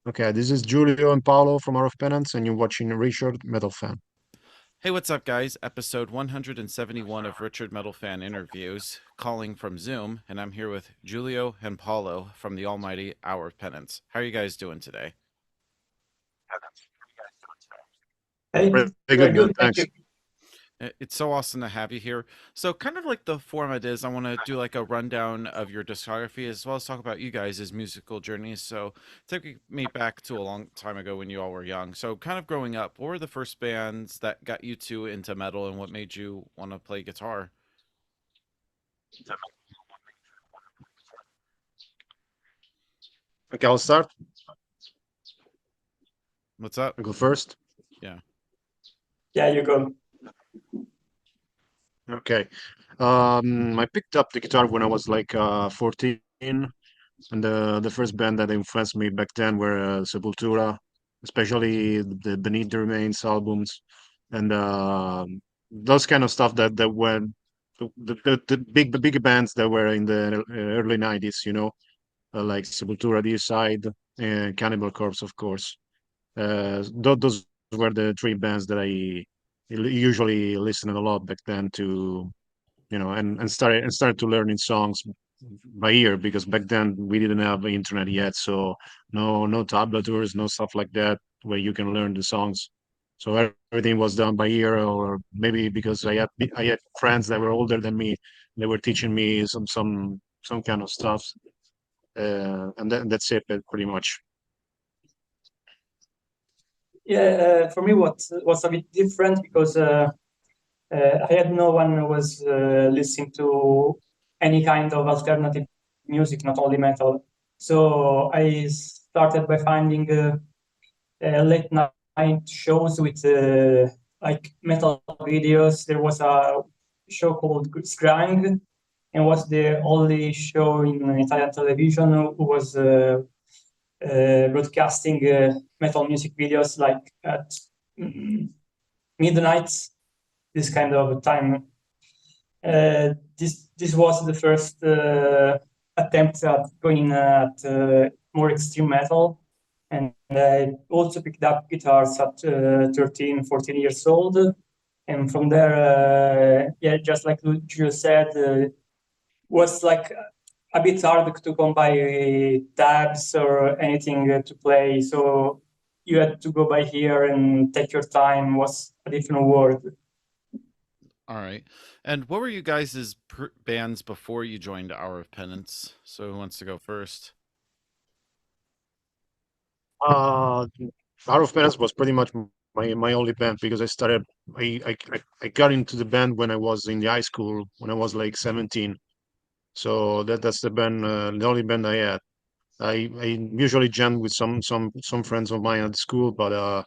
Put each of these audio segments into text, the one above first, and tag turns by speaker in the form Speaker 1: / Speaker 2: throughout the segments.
Speaker 1: Okay, this is Giulio and Paolo from Penance, and you're watching RichardMetalFan.
Speaker 2: Hey, what's up, guys? Episode 171 of Richard Metal Fan Interviews, calling from Zoom, and I'm here with Giulio and Paolo from the almighty Hour of Penance. How are you guys doing today?
Speaker 1: Very
Speaker 3: Hey,
Speaker 1: good,
Speaker 3: very
Speaker 1: man.
Speaker 3: good. Thank
Speaker 1: Thanks.
Speaker 3: you.
Speaker 2: It's so awesome to have you here. So, kind of like the format is, I want to do like a rundown of your discography as well as talk about you guys' musical journeys. So, take me back to a long time ago when you all were young. So, kind of growing up, what were the first bands that got you two into metal and what made you want to play guitar?
Speaker 1: Okay, I'll start.
Speaker 2: What's up?
Speaker 1: I'll go first.
Speaker 2: Yeah.
Speaker 3: Yeah, you go.
Speaker 1: Okay. I picked up the guitar when I was like 14, and the first band that influenced me back then were Sepultura, especially the Beneath the Remains albums, and those kind of stuff that were the big bands that were in the early 90s, like Sepultura, Deicide, and Cannibal Corpse, of course. Those were the three bands that I usually listened a lot back then to, and started to learning songs by ear because back then we didn't have the internet yet, so no tablatures, no stuff like that where you can learn the songs. So everything was done by ear, or maybe because I had friends that were older than me, they were teaching me some kind of stuff, and that's it, pretty much.
Speaker 3: Yeah, for me, what was a bit different because I had no one who was listening to any kind of alternative music, not only metal. So I started by finding late night shows with like metal videos. There was a show called Scrang, and was the only show in Italian television who was broadcasting metal music videos like at mm, midnight, this kind of time. This was the first attempt at going at more extreme metal, and I also picked up guitars at 13, 14 years old. And from there, yeah, just like Giulio said, was like a bit hard to come by tabs or anything to play. So you had to go by here and take your time. Was a different world.
Speaker 2: All right. And what were you guys' bands before you joined Hour of Penance? So who wants to go first?
Speaker 1: Uh, Out of Penance was pretty much my only band because I got into the band when I was in the high school when I was like 17. So that's the only band I had. I usually jam with some friends of mine at school, but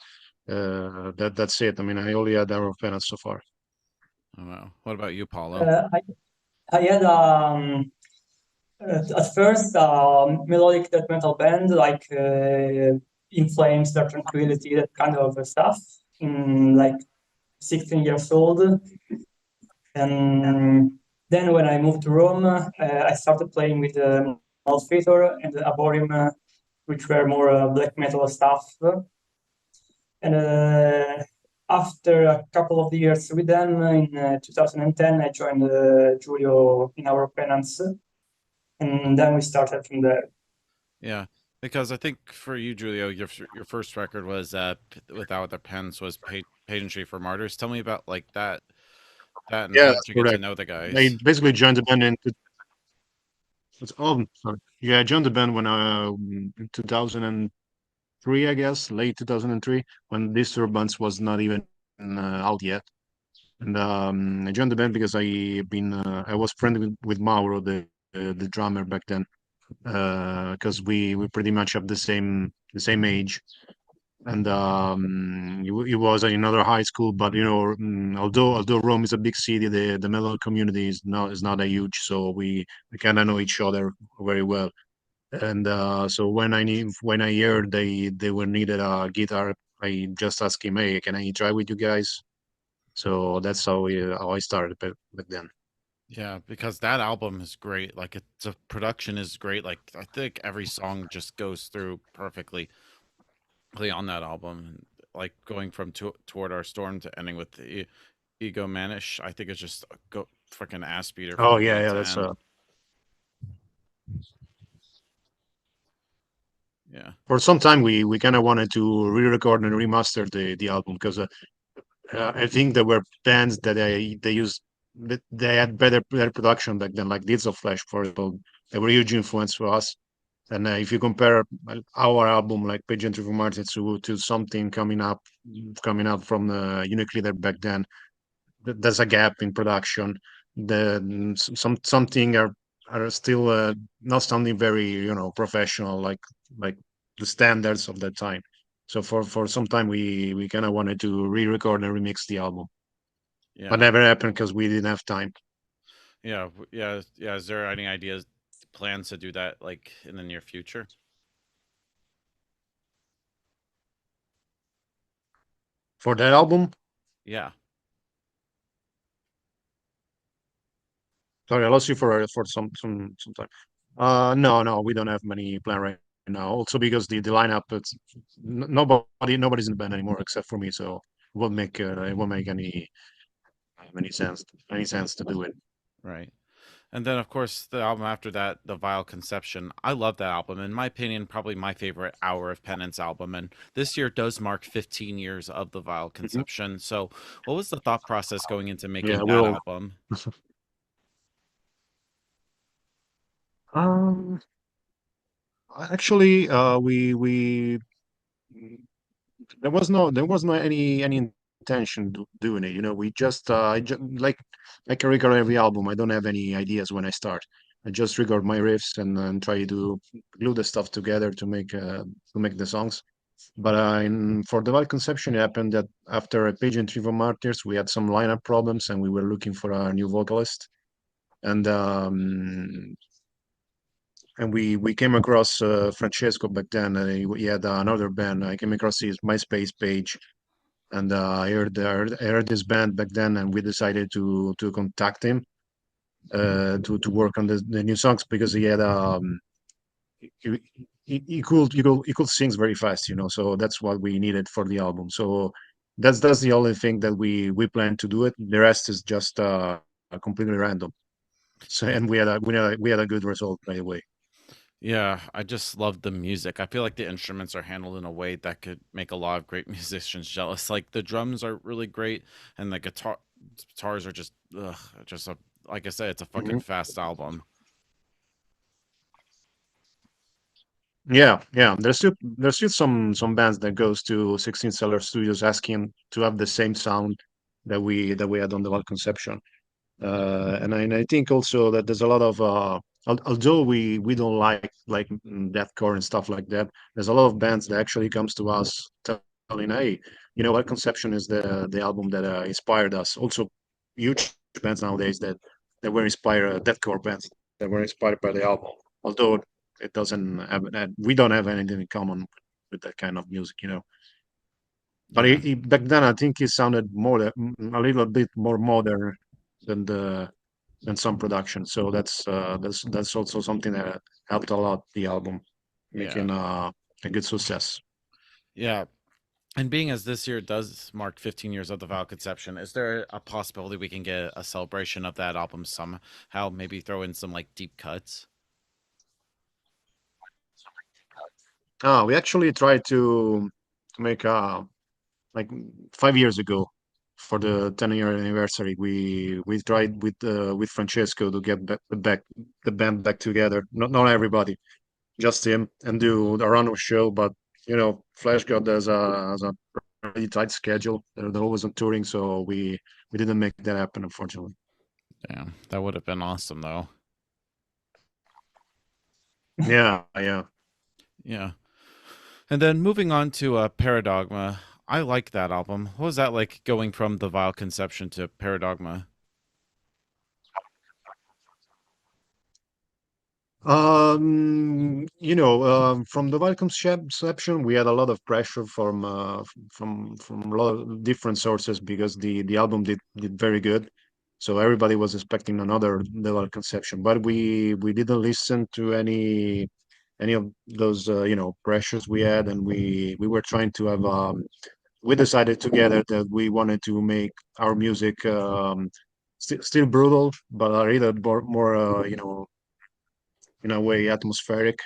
Speaker 1: that's it. I mean, I only had Out of Penance so far.
Speaker 2: Oh, wow. What about you, Paulo?
Speaker 3: I had at first melodic death metal band like In Flames, Dark Tranquility, that kind of stuff. In like 16 years old, and then when I moved to Rome, I started playing with Malthator and Aborim, which were more black metal stuff. And after a couple of years with them, in 2010, I joined Giulio in our Penance, and then we started from there.
Speaker 2: Yeah, because I think for you, Giulio, your first record was Without the Pens was Pageantry for Martyrs. Tell me about like that and
Speaker 1: Yeah,
Speaker 2: how
Speaker 1: that's
Speaker 2: did you get to
Speaker 1: correct.
Speaker 2: know the
Speaker 1: I
Speaker 2: guys?
Speaker 1: basically joined the band sorry. Yeah, I joined the band when in 2003, I guess, late 2003, when Disturbance was not even out yet. And I joined the band because I was friendly with Mauro, the drummer back then, because we pretty much have the same age. And he was in another high school, but although Rome is a big city, the metal community is not that huge, so we kind of know each other very well. And so when I heard they were needed a guitar, I just asked him, "Hey, can I try with you guys?" So that's how I started back then.
Speaker 2: Yeah, because that album is great. Like the production is great. Like I think every song just goes through perfectly. play on that album, like going from Toward Our Storm to ending with the Ego Manish. I think it's just a go freaking ass beater from
Speaker 1: Oh yeah,
Speaker 2: beginning
Speaker 1: yeah.
Speaker 2: to
Speaker 1: That's
Speaker 2: end. Yeah.
Speaker 1: for some time we kind of wanted to re-record and remaster the album because I think there were bands that they used that they had better production back then, like Deeds of Flesh, for example. They were a huge influence for us. And if you compare our album, like Pigeon Tree for Martin, to something coming up from Unique Leader back then, there's a gap in production. Something are still not sounding very professional, like the standards of that time. So for some time we kind of wanted to re-record and remix the album, but
Speaker 2: Yeah.
Speaker 1: never happened because we didn't have time.
Speaker 2: Yeah. Yeah. Yeah. Is there any ideas, plans to do that like in the near future?
Speaker 1: For that album,
Speaker 2: Yeah.
Speaker 1: sorry, I lost you for some time. No, we don't have many plan right now. Also because the lineup, nobody's in the band anymore except for me, so it won't make any sense to do it.
Speaker 2: Right. And then, of course, the album after that, The Vile Conception. I love that album. In my opinion, probably my favorite Hour of Penance album. And this year does mark 15 years of The Vile
Speaker 1: Mhm.
Speaker 2: Conception. So, what was the thought process going into
Speaker 1: Yeah,
Speaker 2: making that
Speaker 1: we'll.
Speaker 2: album?
Speaker 1: Um, Actually, we there was no any intention doing it. We just like I record every album. I don't have any ideas when I start. I just record my riffs and try to glue the stuff together to make the songs. But for the Wild Conception, it happened that after a Pigeon Trivo Martyrs, we had some lineup problems and we were looking for a new vocalist. And we came across Francesco back then. He had another band. I came across his MySpace page, and I heard this band back then, and we decided to contact him to work on the new songs because he had he, he could sing very fast. So that's what we needed for the album. So that's the only thing that we plan to do it. The rest is just completely random. So
Speaker 2: Yeah.
Speaker 1: and we had a good result right away.
Speaker 2: Yeah, I just love the music. I feel like the instruments are handled in a way that could make a lot of great musicians jealous. Like the drums are really great, and the guitars are just, ugh, just a, like I said, it's a fucking
Speaker 1: Mhm.
Speaker 2: fast album.
Speaker 1: Yeah. There's still some bands that goes to 16 Cellar Studios asking to have the same sound that we had on the Wild Conception. And I think also that there's a lot of although we don't like deathcore and stuff like that, there's a lot of bands that actually comes to us telling, hey, what Conception is the album that inspired us. Also, huge bands nowadays that were inspired, deathcore bands that were inspired by the album. Although it doesn't have we don't have anything in common with that kind of music. But
Speaker 2: Yeah,
Speaker 1: back then, I think he sounded a little bit more modern than the than some production. So that's also something that helped a lot the album
Speaker 2: yeah,
Speaker 1: making a good success.
Speaker 2: yeah. And being as this year does mark 15 years of the Vow Conception, is there a possibility we can get a celebration of that album somehow? Maybe throw in some like deep cuts.
Speaker 1: We actually tried to make like 5 years ago for the 10-year anniversary. We tried with Francesco to get the band back together. Not everybody, just him, and do a random show. But Flash God has a pretty tight schedule. They're always on touring, so we didn't make that happen, unfortunately.
Speaker 2: Damn, that would have been awesome though.
Speaker 1: Yeah.
Speaker 2: Yeah. And then moving on to Paradogma. I like that album. What was that like going from the Vile Conception to Paradogma?
Speaker 1: From the welcome section, we had a lot of pressure from a lot of different sources because the album did very good. So everybody was expecting another level conception, but we didn't listen to any of those pressures we had, and we were trying to have we decided together that we wanted to make our music still brutal, but a little more in a way atmospheric.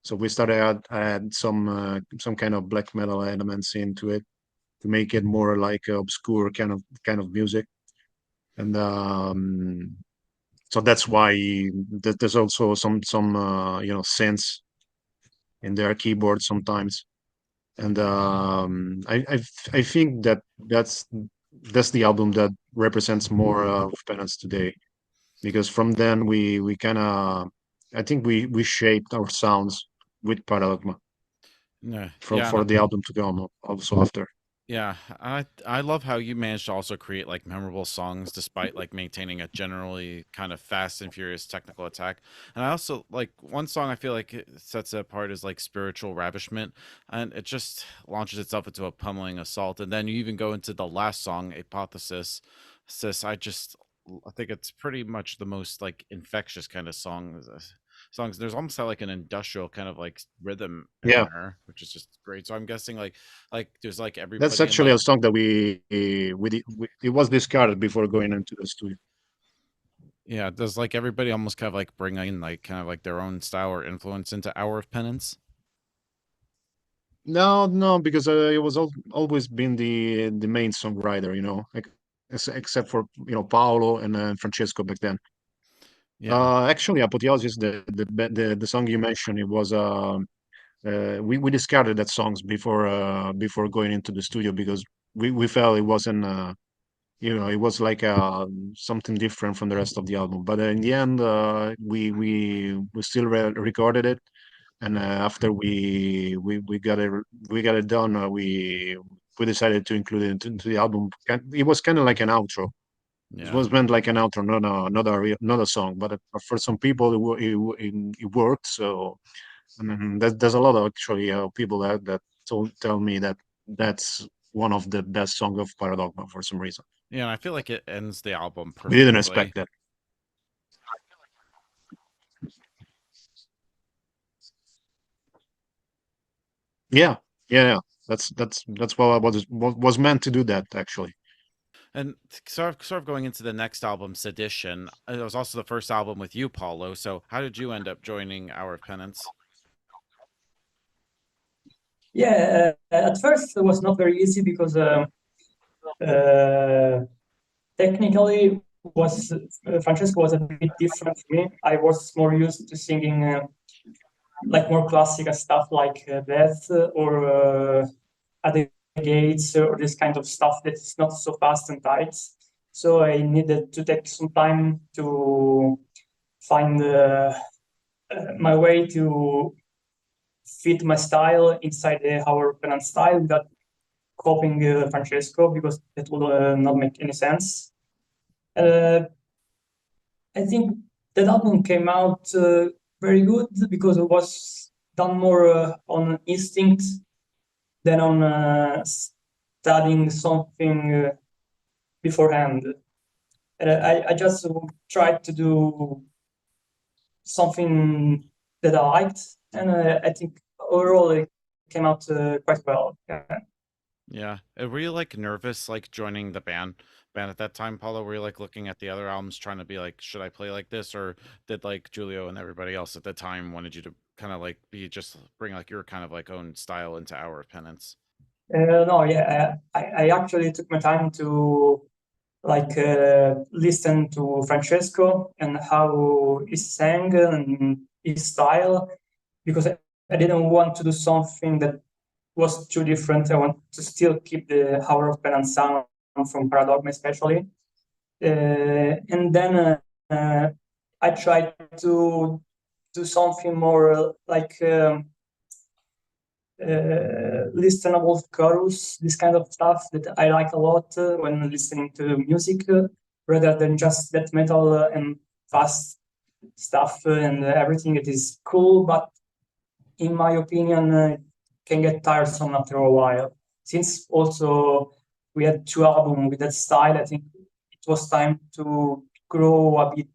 Speaker 1: So we started add some kind of black metal elements into it to make it more like obscure kind of music. And so that's why there's also some synths in their keyboard sometimes. And I think that's the album that represents more of Penance today, because from then we kind of, I think we shaped our sounds with Paradigma
Speaker 2: Yeah,
Speaker 1: for
Speaker 2: yeah,
Speaker 1: the album to come also after.
Speaker 2: yeah. I love how you managed to also create like memorable songs despite like maintaining a generally kind of fast and furious technical attack. And I also like one song I feel like it sets it apart is like Spiritual Ravishment, and it just launches itself into a pummeling assault. And then you even go into the last song, Hypothesis. Sis, I think it's pretty much the most like infectious kind of songs. There's almost like an industrial kind of like rhythm in
Speaker 1: Yeah,
Speaker 2: there, which is just great. So I'm guessing like there's like
Speaker 1: that's
Speaker 2: everybody in
Speaker 1: actually
Speaker 2: like
Speaker 1: a song that it was discarded before going into the studio.
Speaker 2: yeah, does like everybody almost kind of like bring in like kind of like their own style or influence into Hour of Penance?
Speaker 1: No, no, because it was always been the main songwriter, like, except for Paolo and Francesco back then.
Speaker 2: Yeah.
Speaker 1: Actually, Apotheosis, the song you mentioned, it was we discarded that songs before going into the studio, because we felt it wasn't it was like something different from the rest of the album. But in the end, we still recorded it, and after we got it done, we decided to include it into the album. It was kind of like an outro. It
Speaker 2: Yeah.
Speaker 1: was meant like an outro, not a song. But for some people, it worked. So there's a lot of actually people that tell me that that's one of the best songs of Paradogma for some reason.
Speaker 2: Yeah, and I feel like it ends the album
Speaker 1: We didn't
Speaker 2: perfectly.
Speaker 1: expect that. Yeah, yeah, yeah. That's what I was meant to do that actually.
Speaker 2: And sort of going into the next album, Sedition, it was also the first album with you, Paulo. So how did you end up joining Hour of Penance?
Speaker 3: Yeah, at first it was not very easy because technically was Francesco was a bit different for me. I was more used to singing like more classical stuff like Death or At the Gates or this kind of stuff that is not so fast and tight. So I needed to take some time to find my way to fit my style inside the Howard Penance style without copying Francesco, because that would not make any sense. Uh, I think that album came out very good because it was done more on instinct than on studying something beforehand. I just tried to do something that I liked, and I think overall it came out quite well. Yeah.
Speaker 2: Yeah. Were you like nervous like joining the band at that time, Paulo? Were you like looking at the other albums trying to be like, should I play like this? Or did like Giulio and everybody else at the time wanted you to kind of like be just bring like your kind of like own style into Hour of Penance?
Speaker 3: No, yeah, I actually took my time to like listen to Francesco and how he sang and his style, because I didn't want to do something that was too different. I want to still keep the Hour of Penance sound from Paradogma, especially. And then I tried to do something more like listenable chorus, this kind of stuff that I like a lot when listening to music, rather than just death metal and fast stuff and everything. It is cool, but in my opinion, can get tiresome after a while. Since also we had two albums with that style, I think it was time to grow a bit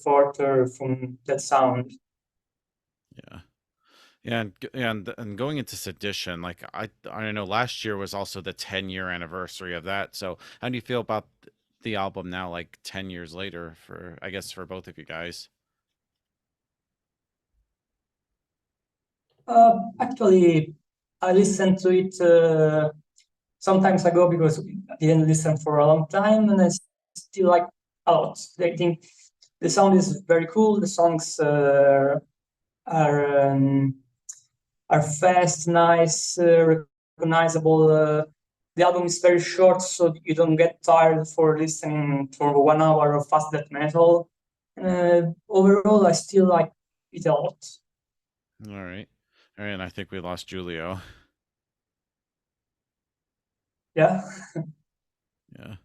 Speaker 3: further from that sound.
Speaker 2: Yeah. Yeah, and going into Sedition, like I know last year was also the 10-year anniversary of that. So how do you feel about the album now, like 10 years later, for I guess for both of you guys?
Speaker 3: Actually, I listened to it some times ago because I didn't listen for a long time, and I still like a lot. I think the sound is very cool. The songs are um, are fast, nice, recognizable. The album is very short, so you don't get tired for listening for 1 hour of fast death metal. Overall, I still like it a lot.
Speaker 2: All right. All right, and I think we lost Giulio.
Speaker 3: Yeah.
Speaker 2: Yeah.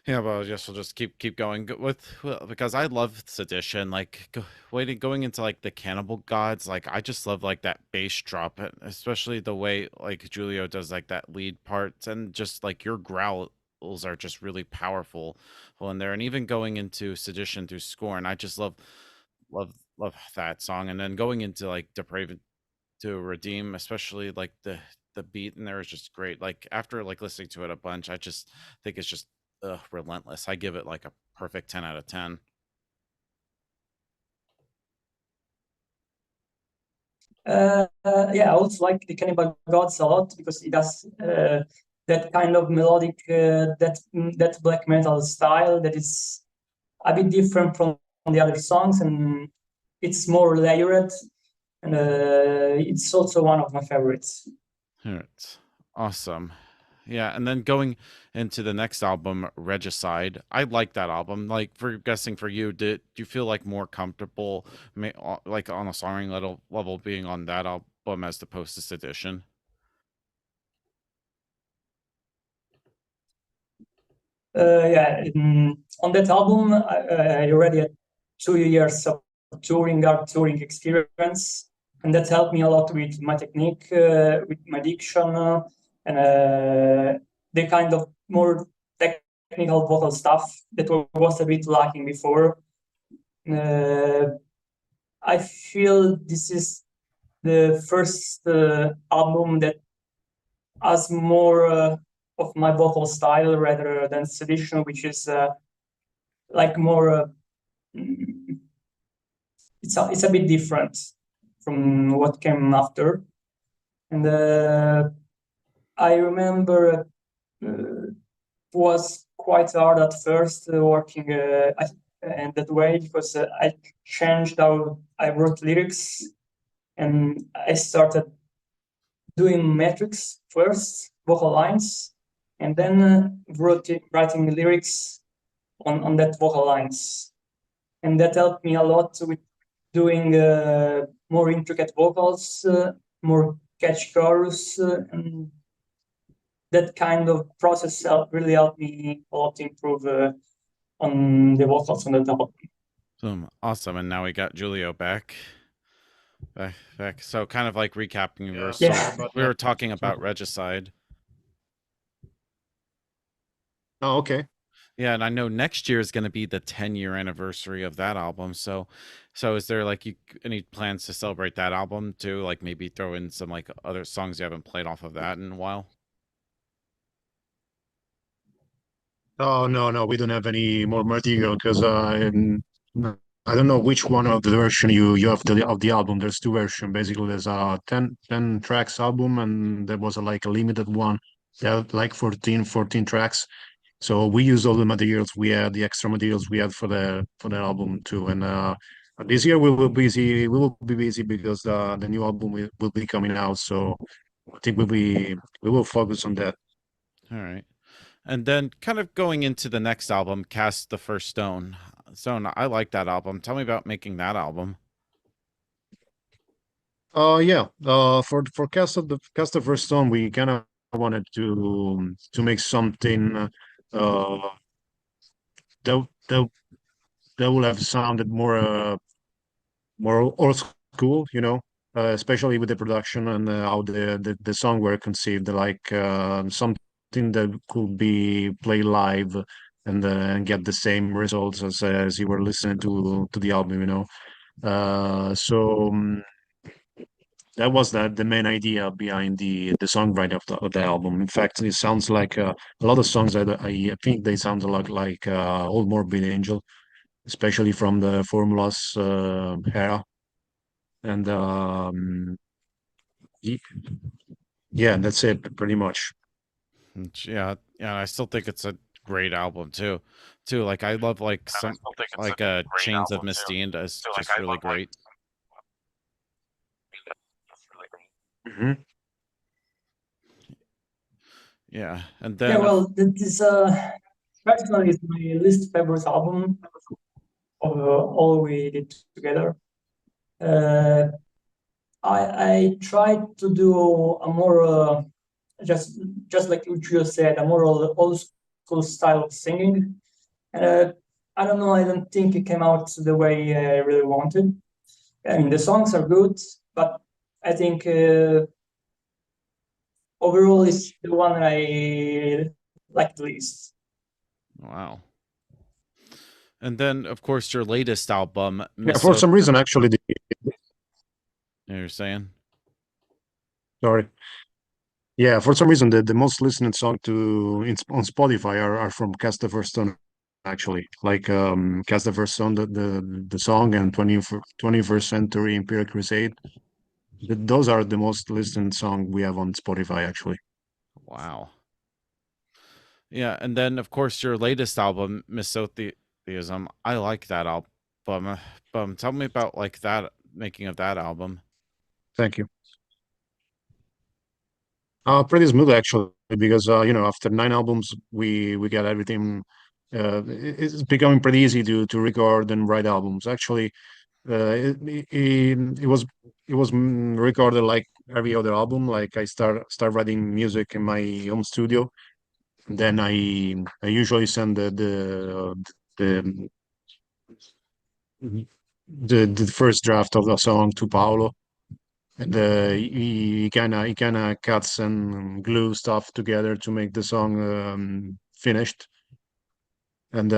Speaker 2: Yeah, well, I guess we'll just keep going with well, because I love Sedition. Like going into like the Cannibal Gods. Like I just love like that bass drop, especially the way like Giulio does like that lead part, and just like your growls are just really powerful in there. And even going into Sedition through Scorn, I just love that song. And then going into like Depraved to Redeem, especially like the beat in there is just great. Like after like listening to it a bunch, I just think it's just relentless. I give it like a perfect 10 out of 10.
Speaker 3: Yeah, I also like the Cannibal Gods a lot because it has that kind of melodic, that black metal style that is a bit different from the other songs, and it's more layered, and it's also one of my favorites.
Speaker 2: All right. Awesome. Yeah, and then going into the next album, Regicide. I like that album. Like for guessing for you, did you feel like more comfortable like on a songwriting level being on that album as opposed to Sedition?
Speaker 3: Yeah, on that album, I already had 2 years of art touring experience, and that helped me a lot with my technique, with my diction, and the kind of more technical vocal stuff that was a bit lacking before. Uh, I feel this is the first album that has more of my vocal style rather than Sedition, which is like more. It's a bit different from what came after, and I remember it was quite hard at first working in that way because I changed how I wrote lyrics, and I started doing metrics first, vocal lines, and then writing lyrics on that vocal lines. And that helped me a lot with doing more intricate vocals, more catchy chorus, and that kind of process really helped me a lot to improve on the vocals on the album.
Speaker 2: Awesome. And now we got Giulio back. So kind of like recapping,
Speaker 1: Yeah,
Speaker 2: so
Speaker 3: Yeah.
Speaker 1: sorry about
Speaker 2: we
Speaker 1: that.
Speaker 2: were talking
Speaker 1: So,
Speaker 2: about Regicide.
Speaker 1: oh, okay.
Speaker 2: Yeah, and I know next year is going to be the 10-year anniversary of that album. So is there like any plans to celebrate that album too? Like maybe throw in some like other songs you haven't played off of that in a while?
Speaker 1: Oh no, no, we don't have any more material because I don't know which one of the version you have of the album. There's two versions. Basically, there's a 10 tracks album, and there was like a limited one that had like 14 tracks. So we used all the materials we had, the extra materials we had for the album too. And this year we will be busy because the new album will be coming out. So I think we will focus on that.
Speaker 2: All right. And then kind of going into the next album, Cast the First Stone. Stone, I like that album. Tell me about making that album.
Speaker 1: Yeah. For Cast of First Stone, we kind of wanted to make something that that that would have sounded more old school, you know, especially with the production and how the song were conceived, like something that could be played live and get the same results as you were listening to the album, you know. So. that was the main idea behind the songwriting of the album. In fact, it sounds like a lot of songs that I think they sound a lot like Old Morbid Angel, especially from the Formulas era. And y- yeah, that's it pretty much.
Speaker 2: Yeah, yeah, I still think it's a great album too. Like I love like some like Chains of Misdeed is just really great.
Speaker 1: Hmm.
Speaker 2: Yeah, and
Speaker 3: Yeah,
Speaker 2: then
Speaker 3: well, this personally is my least favorite album of all we did together. Uh, I tried to do a more just like Giulio said, a more old school style of singing. And I don't know, I don't think it came out the way I really wanted. I mean, the songs are good, but I think overall it's the one I like the least.
Speaker 2: wow. And then of course your latest album,
Speaker 1: Yeah, for
Speaker 2: Miso.
Speaker 1: some reason, actually,
Speaker 2: You're saying?
Speaker 1: sorry. Yeah, for some reason, the most listened song on Spotify are from Cast the First Stone, actually. Like Cast the First Stone, the song, and 21st Century Imperial Crusade. Those are the most listened song we have on Spotify, actually.
Speaker 2: Wow. Yeah, and then of course your latest album, Misotheism. I like that album. Tell me about like that making of that album.
Speaker 1: Thank you. Pretty smooth, actually, because after 9 albums, we got everything. It's becoming pretty easy to record and write albums. Actually, it, it was recorded like every other album. Like I start writing music in my home studio. Then I usually send the the first draft of the song to Paolo, and he kind of cuts and glue stuff together to make the song finished. And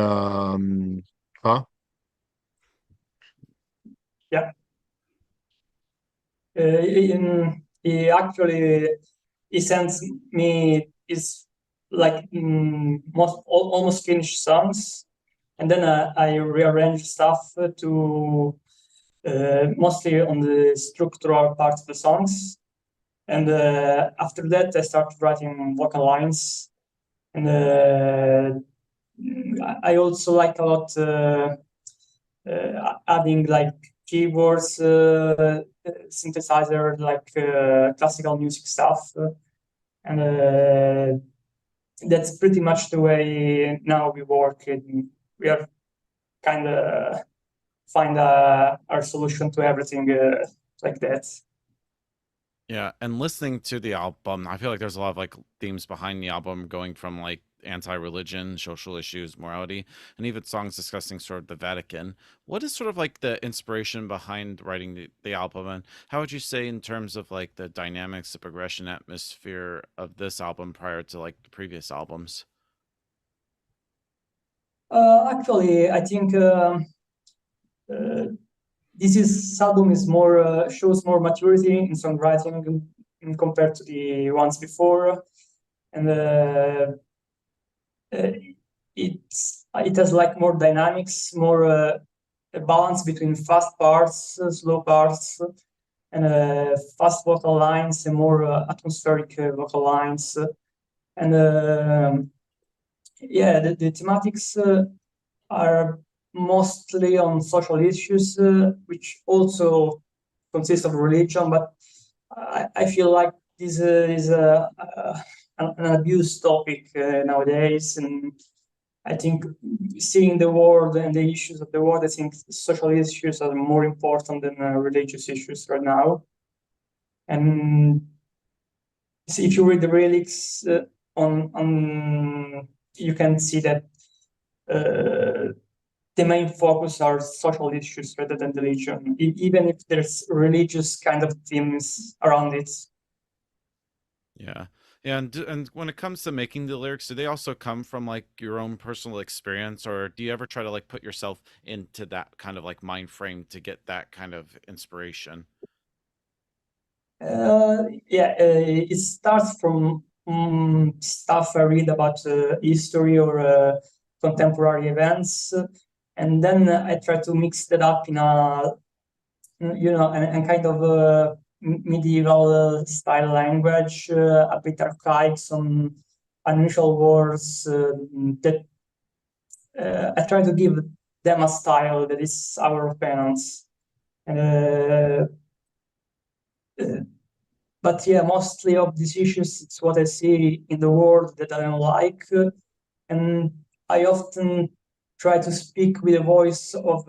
Speaker 1: huh?
Speaker 3: Yeah. He actually he sends me his like almost finished songs, and then I rearrange stuff to mostly on the structural part of the songs. And after that, I started writing vocal lines. And I also like a lot adding like keyboards, synthesizer, like classical music stuff. And that's pretty much the way now we work. And we are kind of find our solution to everything like that.
Speaker 2: Yeah, and listening to the album, I feel like there's a lot of like themes behind the album going from like anti-religion, social issues, morality, and even songs discussing sort of the Vatican. What is sort of like the inspiration behind writing the album, and how would you say in terms of like the dynamics, the progression, atmosphere of this album prior to like the previous albums?
Speaker 3: Actually, I think uh, this album is more shows more maturity in songwriting compared to the ones before, and it has like more dynamics, more a balance between fast parts, slow parts, and fast vocal lines and more atmospheric vocal lines, and yeah, the thematics are mostly on social issues, which also consist of religion. But I feel like this is an abuse topic nowadays, and I think seeing the world and the issues of the world, I think social issues are more important than religious issues right now. And if you read the lyrics on you can see that the main focus are social issues rather than religion, even if there's religious kind of themes around it.
Speaker 2: Yeah. Yeah, and when it comes to making the lyrics, do they also come from like your own personal experience, or do you ever try to like put yourself into that kind of like mind frame to get that kind of inspiration?
Speaker 3: It starts from stuff I read about history or contemporary events, and then I try to mix that up in a and kind of medieval style language, a bit archaic, some unusual words that I try to give them a style that is our Penance. Uh, uh, but yeah, mostly of these issues, it's what I see in the world that I don't like, and I often try to speak with the voice of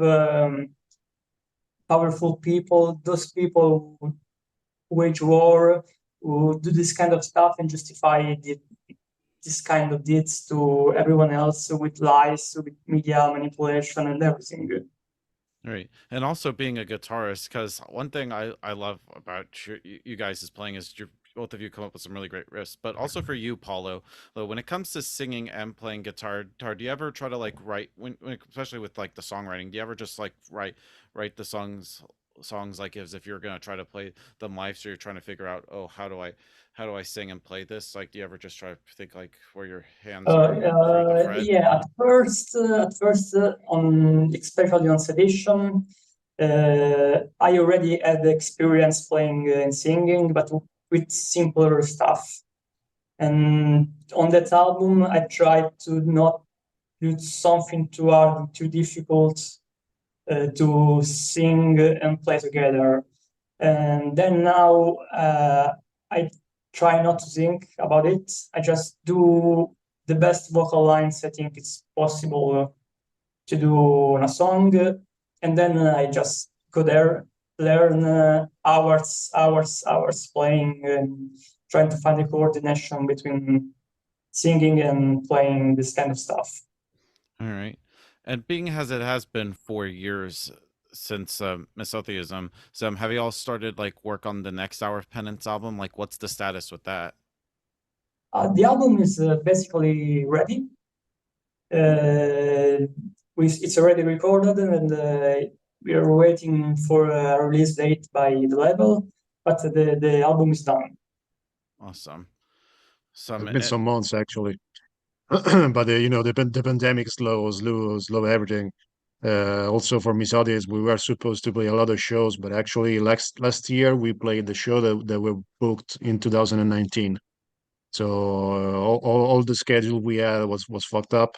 Speaker 3: powerful people, those people who wage war, who do this kind of stuff and justify this kind of deeds to everyone else with lies, with media manipulation and everything.
Speaker 2: Right. And also being a guitarist, because one thing I love about you guys is playing is both of you come up with some really great riffs. But also for you, Paulo, when it comes to singing and playing guitar, do you ever try to like write especially with like the songwriting, do you ever just like write the songs like as if you're gonna try to play them live, so you're trying to figure out, oh, how do I sing and play this? Like, do you ever just try to think like where your hands are through the fret?
Speaker 3: Yeah, on especially on Sedition, I already had experience playing and singing, but with simpler stuff. And on that album, I tried to not do something too hard, too difficult to sing and play together. And then now I try not to think about it. I just do the best vocal lines I think it's possible to do on a song, and then I just go there, learn hours playing, and trying to find the coordination between singing and playing this kind of stuff.
Speaker 2: All right. And being as it has been 4 years since Misotheism, so have you all started like work on the next Hour of Penance album? Like, what's the status with that?
Speaker 3: The album is basically ready. It's already recorded, and we are waiting for a release date by the label, but the album is done.
Speaker 2: Awesome.
Speaker 1: It's been some months actually. But the pandemic slow everything. Also for Misadies, we were supposed to play a lot of shows, but actually last year we played the show that were booked in 2019. So all the schedule we had was fucked up,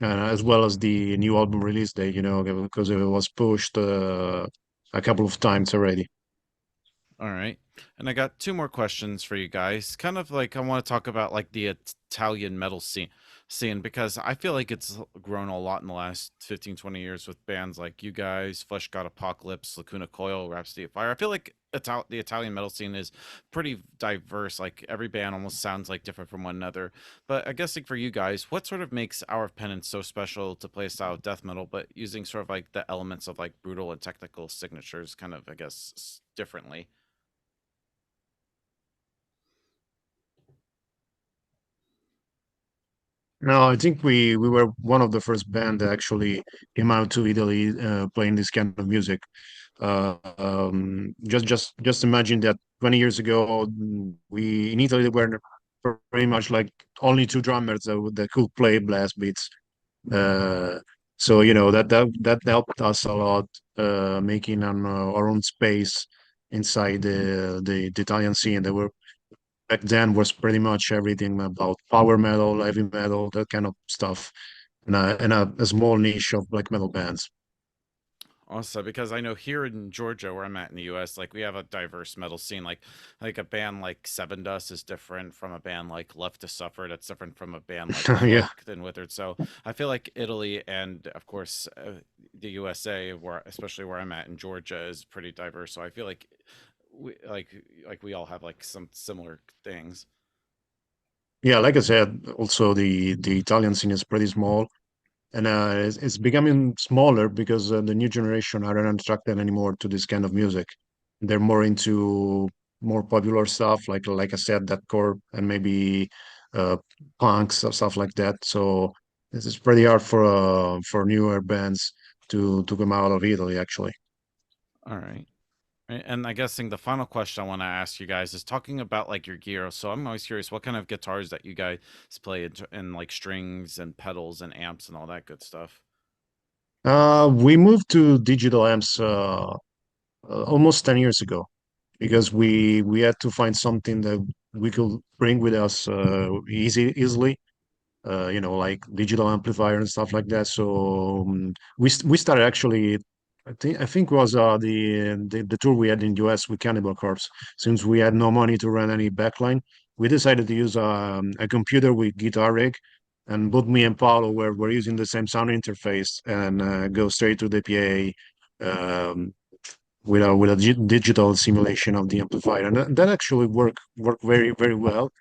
Speaker 1: as well as the new album release date. Because it was pushed a couple of times already.
Speaker 2: All right. And I got two more questions for you guys. Kind of like I want to talk about like the Italian metal scene because I feel like it's grown a lot in the last 15, 20 years with bands like you guys, Flesh God Apocalypse, Lacuna Coil, Rhapsody of Fire. I feel like the Italian metal scene is pretty diverse. Like every band almost sounds like different from one another. But I guess like for you guys, what sort of makes Hour of Penance so special to play a style of death metal, but using sort of like the elements of like brutal and technical signatures kind of, I guess, differently?
Speaker 1: No, I think we were one of the first band that actually came out to Italy playing this kind of music. Just imagine that 20 years ago, we in Italy were pretty much like only two drummers that could play blast beats. Uh, so that helped us a lot, making our own space inside the Italian scene. There were back then was pretty much everything about power metal, heavy metal, that kind of stuff, and a small niche of black metal bands.
Speaker 2: Also, because I know here in Georgia, where I'm at in the U.S., like we have a diverse metal scene. Like a band like Seven Dust is different from a band like Left to Suffer. That's different from a band like
Speaker 1: Yeah,
Speaker 2: Cloaked and Withered. So I feel like Italy and of course the USA, where especially where I'm at in Georgia, is pretty diverse. So I feel like we all have like some similar things.
Speaker 1: yeah. Like I said, also the Italian scene is pretty small, and it's becoming smaller because the new generation aren't attracted anymore to this kind of music. They're more into more popular stuff, like I said, deathcore and maybe uh, punks or stuff like that. So this is pretty hard for newer bands to come out of Italy, actually.
Speaker 2: All right. And I guessing the final question I want to ask you guys is talking about like your gear. So I'm always curious what kind of guitars that you guys play in like strings and pedals and amps and all that good stuff.
Speaker 1: We moved to digital amps almost 10 years ago because we had to find something that we could bring with us easily, like digital amplifier and stuff like that. So we started actually. I think it was the tour we had in US with Cannibal Corpse. Since we had no money to run any backline, we decided to use a computer with guitar rig, and both me and Paolo were using the same sound interface and go straight to the PA with a digital simulation of the amplifier, and that actually worked very well.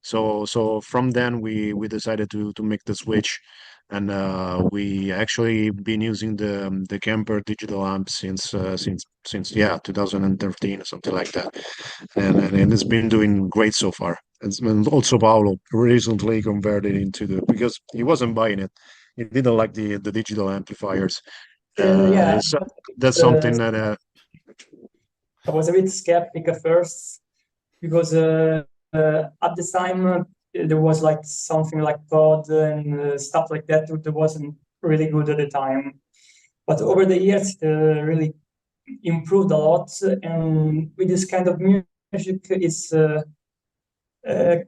Speaker 1: So from then we decided to make the switch, and we actually been using the Kemper digital amp since yeah 2013 or something like that, and it's been doing great so far. And also Paolo recently converted into the because he wasn't buying it. He didn't like the digital amplifiers.
Speaker 3: Yeah,
Speaker 1: So that's
Speaker 3: uh,
Speaker 1: something that
Speaker 3: I was a bit skeptic at first because at the time there was like something like Todd and stuff like that that wasn't really good at the time. But over the years, really improved a lot. And with this kind of music, it's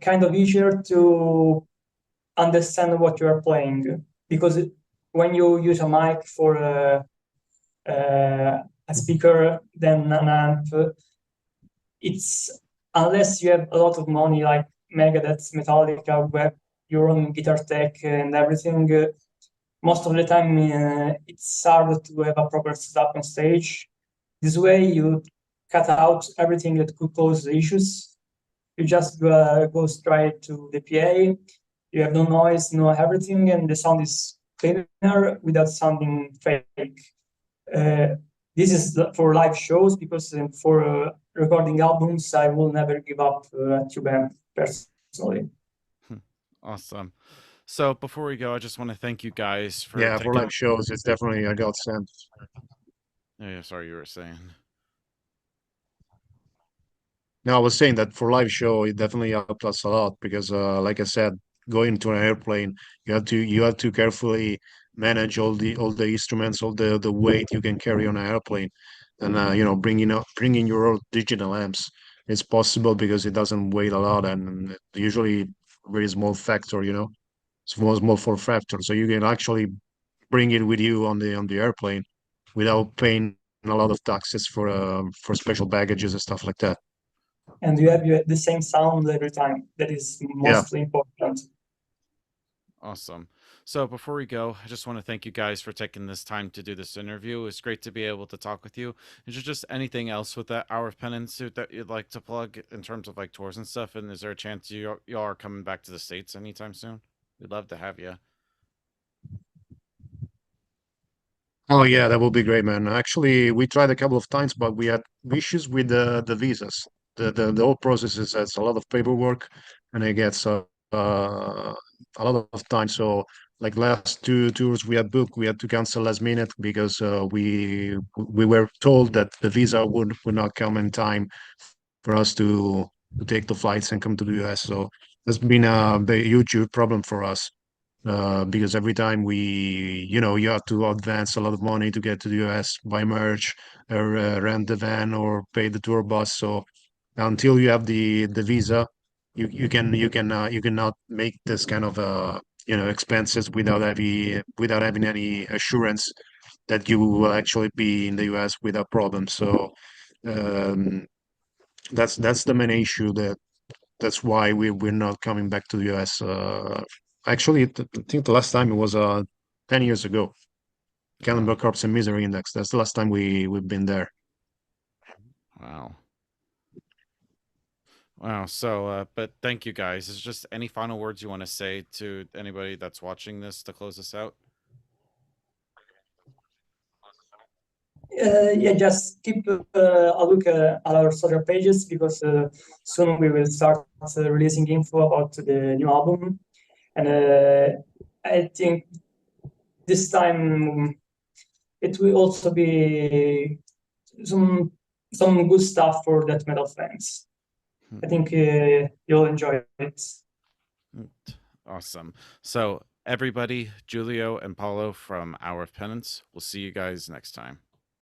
Speaker 3: kind of easier to understand what you are playing because when you use a mic for a speaker, then an amp, it's unless you have a lot of money like Megadeth, Metallica, who have your own guitar tech and everything. Most of the time, it's hard to have a proper setup on stage. This way, you cut out everything that could cause issues. You just go straight to the PA. You have no noise, no everything, and the sound is cleaner without sounding fake. Uh, this is for live shows because for recording albums, I will never give up to band personally.
Speaker 2: Awesome. So before we go, I just want to thank you guys for
Speaker 1: yeah, for live
Speaker 2: taking.
Speaker 1: shows, it's definitely a godsend.
Speaker 2: Oh, yeah, sorry, you were saying.
Speaker 1: No, I was saying that for live show, it definitely helped us a lot because, like I said, going to an airplane, you have to carefully manage all the instruments, all the weight you can carry on an airplane, and bringing your own digital amps. It's possible because it doesn't weigh a lot and usually very small factor, small form factor, so you can actually bring it with you on the airplane without paying a lot of taxes for special baggages and stuff like that.
Speaker 3: And you have the same sound every time. That is
Speaker 1: Yeah.
Speaker 3: mostly important.
Speaker 2: Awesome. So before we go, I just want to thank you guys for taking this time to do this interview. It's great to be able to talk with you. Is there just anything else with that Hour of Penance suit that you'd like to plug in terms of like tours and stuff? And is there a chance y'all are coming back to the States anytime soon? We'd love to have you.
Speaker 1: Oh yeah, that would be great, man. Actually, we tried a couple of times, but we had issues with the visas. The whole process has a lot of paperwork, and it gets a lot of time. So, like last two tours we had booked, we had to cancel last minute because we were told that the visa would not come in time for us to take the flights and come to the US. So that's been a very huge problem for us because every time you have to advance a lot of money to get to the US, buy merch, or rent the van or pay the tour bus. So until you have the visa, you cannot make this kind of expenses without having any assurance that you will actually be in the US without problems. So um, that's the main issue that's why we're not coming back to the US. Actually, I think the last time it was 10 years ago. Cannibal
Speaker 2: Wow.
Speaker 1: Corpse and Misery Index. That's the last time we've been there.
Speaker 2: Wow. Wow. So, but thank you guys. Is just any final words you want to say to anybody that's watching this to close us out?
Speaker 3: Yeah, just keep a look at our social pages because soon we will start releasing info about the new album. And I think this time it will also be some some good stuff for death metal fans. I think you'll enjoy it.
Speaker 2: Awesome. So everybody, Giulio and Paolo from Hour of Penance, we'll see you guys next time.